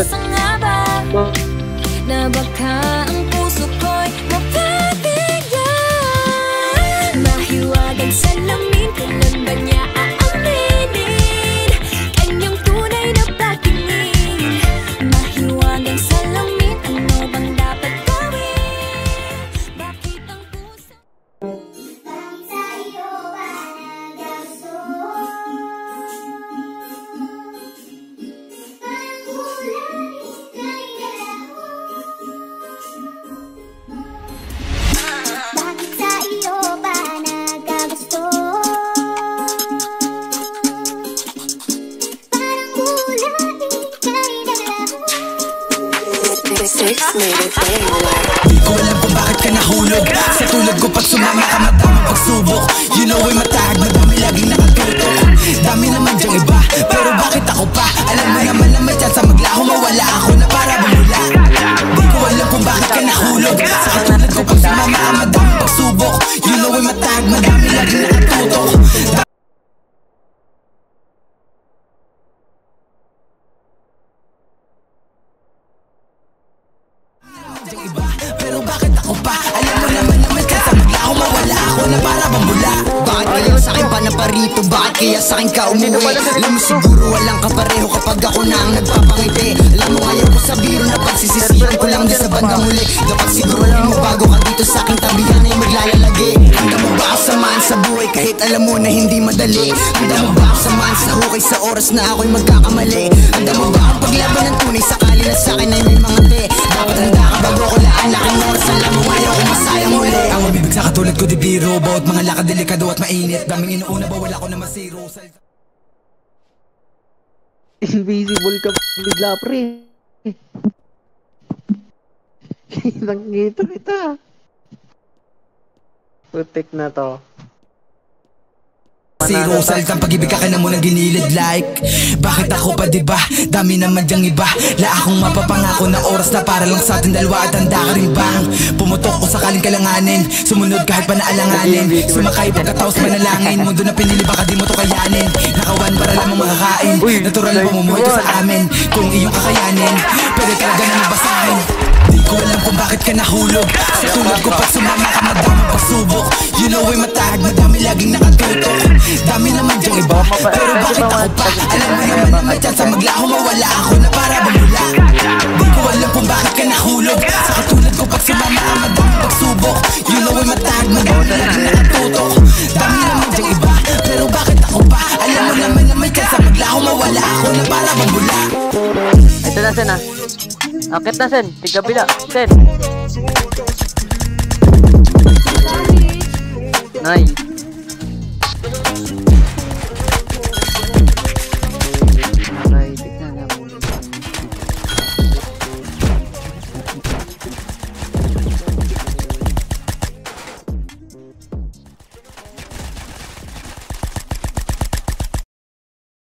Umaasa nga ba na baka ang puso ko'y mapabigyan? Mahiwagang salamin, kailan ba niya aaminin kanyang tunay na pagtingin? Mahiwagang salamin, ano bang dapat gawin? Bakit ang puso sa'yo ba nagasto? Di ko alam kung bakit ka nahulog. Sa tulad ko pag sumama ka madaming pagsubok. You know ay matahag, madami laging nakatutok. Dami naman dyang iba, pero bakit ako pa? Alam mo naman na may chance maglaho, mawala ako na para bumula. Di ko alam kung bakit ka nahulog. Sa katulad ko pag sumama ka madaming pagsubok. You know ay matahag, madami laging nakatutok. Pero bakit ako pa? Alam mo naman na may chance maglaho, mawala ako na para bambula. Bakit kaya sa'kin pa na parito? Bakit kaya sa'kin ka umuwi? Alam mo siguro walang kapareho kapag ako na ang nagpapangiti. Alam mo ngayon ko sa biro na pagsisisihan ko lang din sa bandang huli. Dapat siguro mo bago ka dito sa aking tabihan ay maglalagi. Handa mo ba ako samahan sa buhay kahit alam mo na hindi madali? Handa mo ba ako samahan sa hukay sa oras na ako'y magkakamali? Handa mo ba ako paglaban ng tunay sakali na sa'kin ay may mga te? Dapat handa ka bago ko laan laking oras. Alam mo ngayon kung masayang muli. Ang mabibig sa katulad ko di biro. Bawat mga lakad delikado at mainit. Daming inuuna ba wala ko na masiro. Invisible ka bigla pre. Kitang-kita kita. Putik na to. Si Rosal kang pag-ibig ka na munang ginilid like. Bakit ako pa diba? Dami naman dyang iba. La akong mapapangako na oras na para lang sa ating dalawa. At handa ka rin bang pumutok ko sakaling kalanganin? Sumunod kahit pa naalanganin. Sumakay pagkataos manalangin. Mundo na pinili baka di mo to kayanin. Nakawan para lamang makakain. Natural ang pamumuhay ko sa amin. Kung iyong kakayanin, pwede talaga na mabasahin. Di ko alam kung bakit ka nahulog. Sa tulad ko pag sumama ka madaming pagsubok. You know ay matahag, madami laging nakatutok. Dami naman dyang iba, pero bakit ako pa? Alam mo naman na may chance maglaho, mawala ako na para bumula. Di ko alam kung bakit ka nahulog. Sa katulad ko pag sumama ka madaming pagsubok. You know ay matahag, madami laging nakatutok. Dami naman dyang iba, pero bakit ako pa? Alam mo naman na may chance maglaho, mawala ako na para bumula. Ito na Sen ah. Akit na Sen, tigabila Sen. Nice.